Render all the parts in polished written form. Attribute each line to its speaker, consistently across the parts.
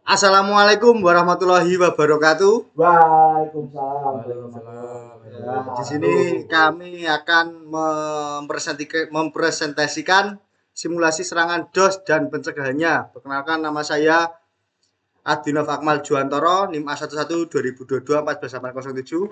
Speaker 1: Assalamualaikum warahmatullahi wabarakatuh.
Speaker 2: Waalaikumsalam.
Speaker 3: Waalaikumsalam.
Speaker 1: Ya, di sini kami akan mempresentasikan simulasi serangan DOS dan pencegahannya. Perkenalkan, nama saya Adinov Akmal Juantoro, NIM A11 2022 14807.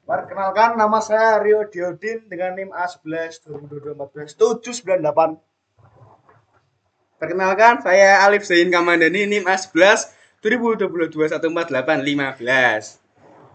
Speaker 1: Perkenalkan, nama saya Rio Diodin dengan NIM A11 2022 14798. Perkenalkan, saya Alif Zain Kamandani, NIM A11 2022 14815.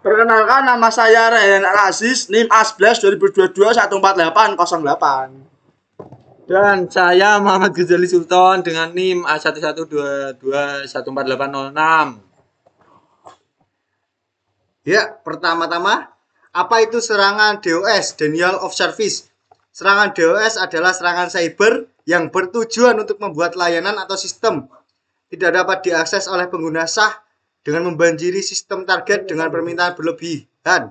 Speaker 2: Perkenalkan, nama saya Ryan Aziz, NIM A11 2022 14808.
Speaker 3: Dan saya Muhammad Ghazali Sultan dengan NIM A11221486.
Speaker 1: Ya, pertama-tama, apa itu serangan DOS, Denial of Service? Serangan DOS adalah serangan cyber yang bertujuan untuk membuat layanan atau sistem tidak dapat diakses oleh pengguna sah dengan membanjiri sistem target dengan permintaan berlebihan.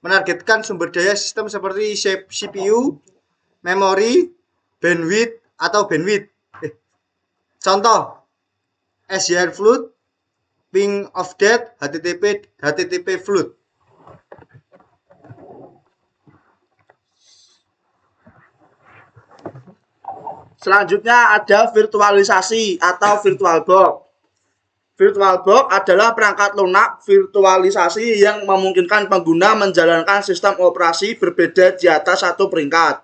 Speaker 1: Menargetkan sumber daya sistem seperti CPU, memori, bandwidth atau bandwidth. Contoh, SDN flood, ping of death, HTTP flood.
Speaker 2: Selanjutnya ada virtualisasi atau VirtualBox. VirtualBox adalah perangkat lunak virtualisasi yang memungkinkan pengguna menjalankan sistem operasi berbeda di atas satu peringkat.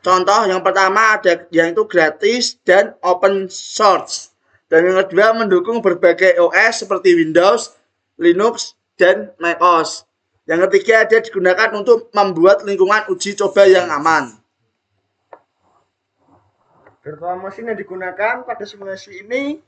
Speaker 2: Contoh yang pertama ada yang itu gratis dan open source. Dan yang kedua mendukung berbagai OS seperti Windows, Linux, dan macOS. Yang ketiga dia digunakan untuk membuat lingkungan uji coba yang aman.
Speaker 1: Virtual machine yang digunakan pada simulasi ini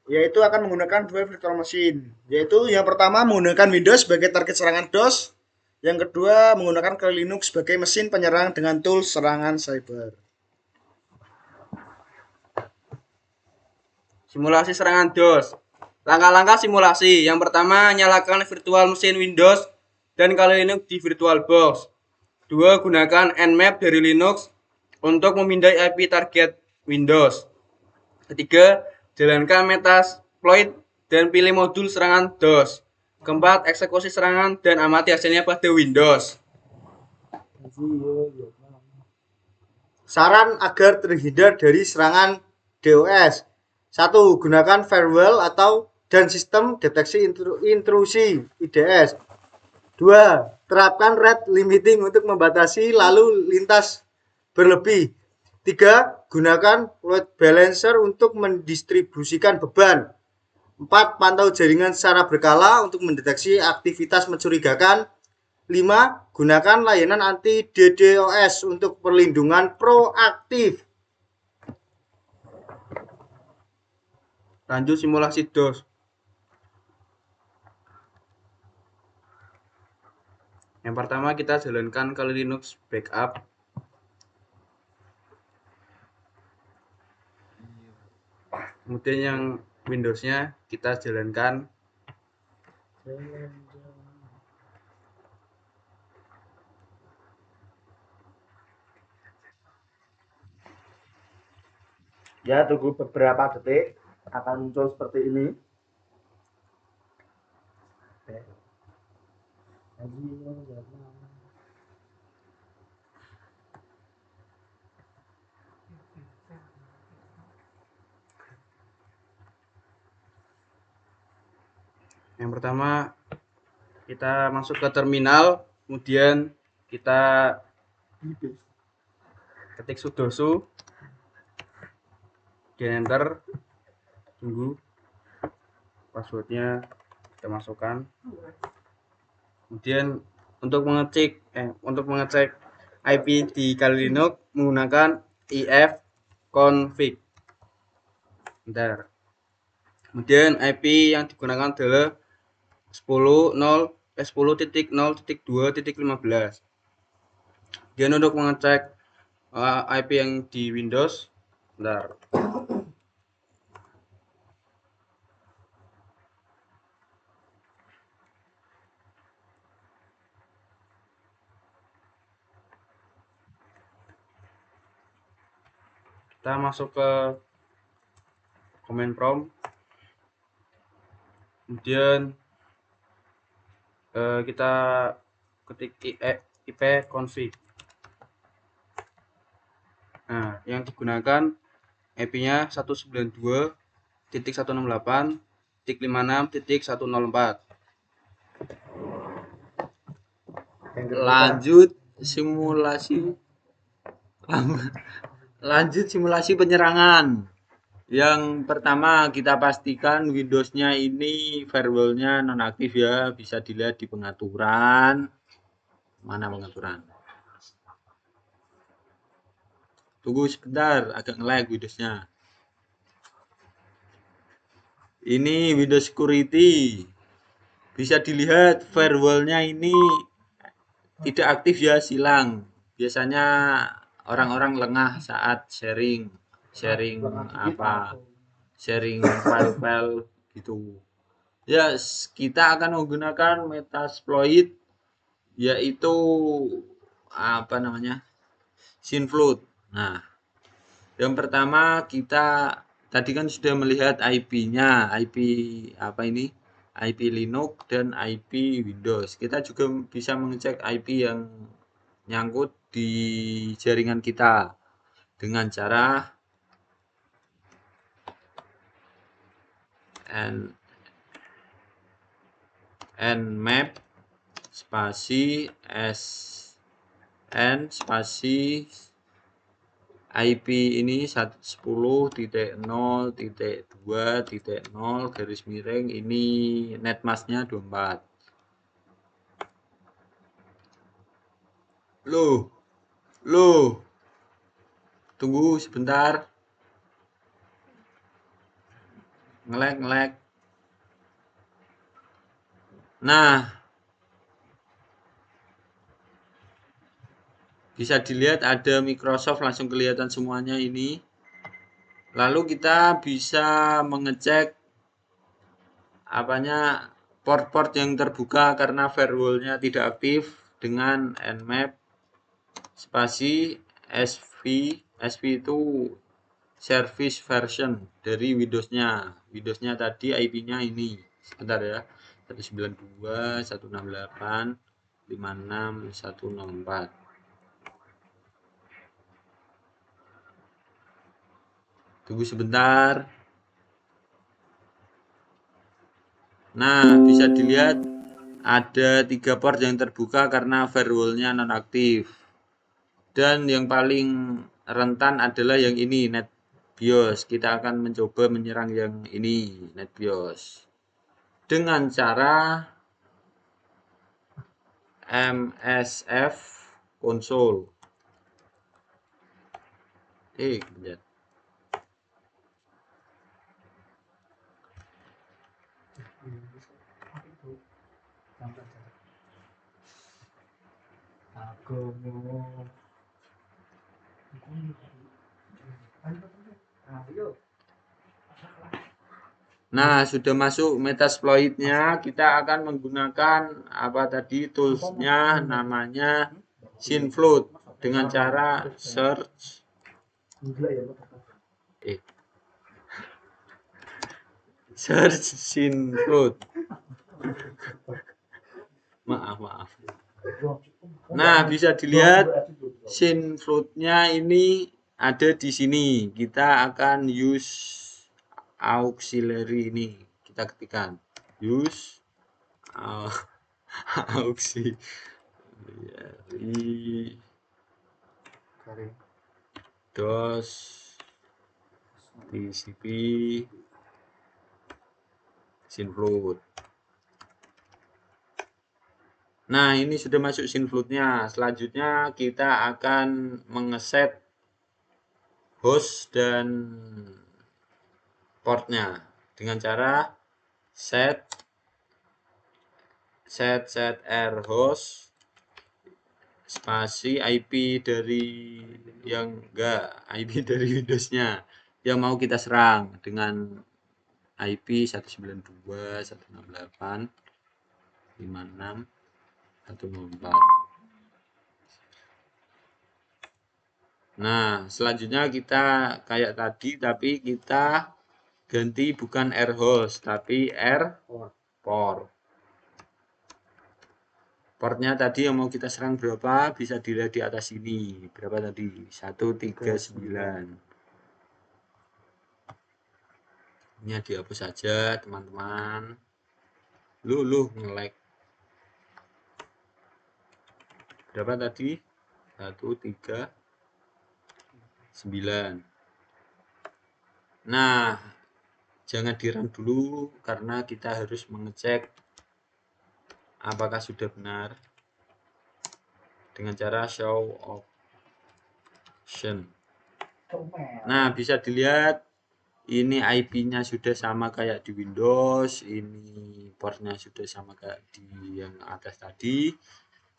Speaker 1: yaitu akan menggunakan dua virtual machine, yaitu yang pertama menggunakan Windows sebagai target serangan DOS, yang kedua menggunakan kali Linux sebagai mesin penyerang dengan tools serangan cyber.
Speaker 3: Simulasi serangan DOS. Langkah-langkah simulasi. Yang pertama, nyalakan virtual mesin Windows dan kali Linux di VirtualBox. Dua, gunakan Nmap dari Linux untuk memindai IP target Windows. Ketiga, jalankan Metasploit dan pilih modul serangan DOS. Keempat, eksekusi serangan dan amati hasilnya pada Windows.
Speaker 1: Saran agar terhindar dari serangan DOS. 1. Gunakan firewall atau dan sistem deteksi intrusi IDS. 2. Terapkan rate limiting untuk membatasi lalu lintas berlebih. 3. Gunakan load balancer untuk mendistribusikan beban. 4. Pantau jaringan secara berkala untuk mendeteksi aktivitas mencurigakan. 5. Gunakan layanan anti DDoS untuk perlindungan proaktif.
Speaker 3: Lanjut simulasi DOS. Yang pertama kita jalankan kali Linux backup. Kemudian yang Windows-nya kita jalankan.
Speaker 2: Ya, tunggu beberapa detik akan muncul seperti ini.
Speaker 3: Yang pertama kita masuk ke terminal, kemudian kita ketik sudoku, di enter, tunggu passwordnya kita masukkan. Kemudian untuk mengecek IP di kali Linux menggunakan ifconfig. Bentar. Kemudian IP yang digunakan adalah 10.0.2.15. Kemudian untuk mengecek IP yang di Windows, bentar. Kita masuk ke command prompt, kemudian kita ketik ip config. Nah, yang digunakan IP-nya 192.168.56.104.
Speaker 4: Lanjut simulasi penyerangan. Yang pertama kita pastikan Windows-nya ini firewall-nya nonaktif ya, bisa dilihat di pengaturan. Mana pengaturan? Tunggu sebentar, agak nge-lag Windows-nya. Ini Windows Security. Bisa dilihat firewall-nya ini tidak aktif ya, silang. Biasanya orang-orang lengah saat sharing file-file gitu. Ya, kita akan menggunakan Metasploit, yaitu apa namanya, Synfloat. Nah, yang pertama kita tadi kan sudah melihat IP-nya, IP apa ini, IP Linux dan IP Windows. Kita juga bisa mengecek IP yang nyangkut di jaringan kita dengan cara nmap spasi sn spasi IP ini 10.0.2.0 garis miring ini netmasknya 24. Loh, tunggu sebentar, ngelag. Nah, bisa dilihat ada Microsoft langsung kelihatan semuanya ini. Lalu kita bisa mengecek port-port yang terbuka karena firewall-nya tidak aktif dengan nmap spasi sv itu service version dari Windows-nya. Windows-nya tadi IP-nya ini. Sebentar ya. 192.168.56.104. Tunggu sebentar. Nah, bisa dilihat ada 3 port yang terbuka karena firewall-nya nonaktif. Dan yang paling rentan adalah yang ini, NetBIOS. Kita akan mencoba menyerang yang ini, NetBIOS. Dengan cara msf console. Bentar. Nah, sudah masuk Metasploit-nya. Kita akan menggunakan toolsnya namanya Synfloat dengan cara search Synfloat. Maaf. Nah, bisa dilihat Synfloat-nya ini ada di sini. Kita akan use auxiliary ini. Kita ketikkan use auxiliary dos TCP Synfloat. Nah, ini sudah masuk Synfloat-nya. Selanjutnya kita akan mengeset host dan portnya dengan cara set r host spasi IP dari IP dari Windows-nya yang mau kita serang dengan IP 192.168.56.104. Nah, selanjutnya kita kayak tadi, tapi kita ganti bukan air hose, tapi air port. Portnya tadi yang mau kita serang berapa, bisa dilihat di atas ini. Berapa tadi? 139. Ini dihapus saja, teman-teman. Lu nge-lag. Berapa tadi? 139. Nah, jangan di-run dulu karena kita harus mengecek apakah sudah benar dengan cara show option. Nah, bisa dilihat ini IP-nya sudah sama kayak di Windows, ini portnya sudah sama kayak di yang atas tadi.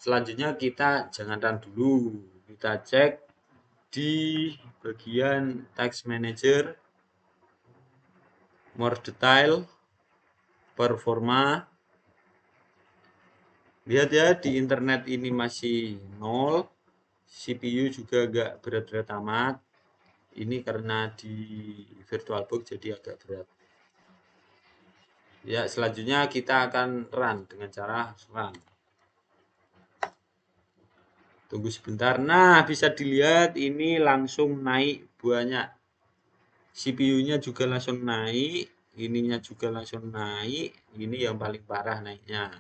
Speaker 4: Selanjutnya kita jangan run dulu, kita cek di bagian text manager, more detail, performa. Lihat ya, di internet ini masih 0, CPU juga agak berat-berat amat. Ini karena di VirtualBox jadi agak berat. Ya, selanjutnya kita akan run dengan cara run. Tunggu sebentar. Nah, bisa dilihat ini langsung naik banyak. CPU-nya juga langsung naik, ininya juga langsung naik. Ini yang paling parah naiknya.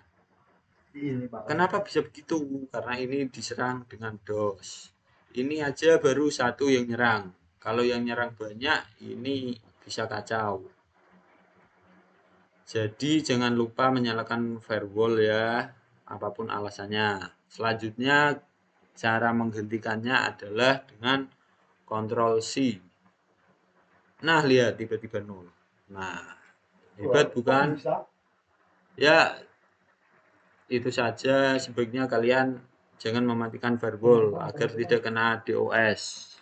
Speaker 4: Kenapa bisa begitu? Karena ini diserang dengan DOS. Ini aja baru satu yang nyerang. Kalau yang nyerang banyak, ini bisa kacau. Jadi jangan lupa menyalakan firewall ya, apapun alasannya. Selanjutnya cara menghentikannya adalah dengan Ctrl C. Nah, lihat tiba-tiba 0. Nah, hebat bukan? Ya, itu saja. Sebaiknya kalian jangan mematikan firewall agar tidak kena DOS.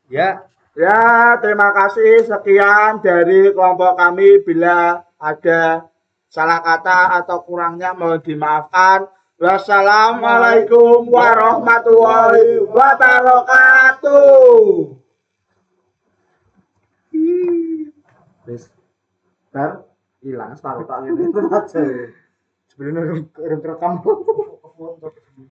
Speaker 1: Ya,
Speaker 2: Ya, terima kasih. Sekian dari kelompok kami. Bila ada salah kata atau kurangnya mohon dimaafkan. Wassalamualaikum warahmatullahi wabarakatuh. Ntar hilang separuh tak ini aja.
Speaker 1: sebelumnya rekam.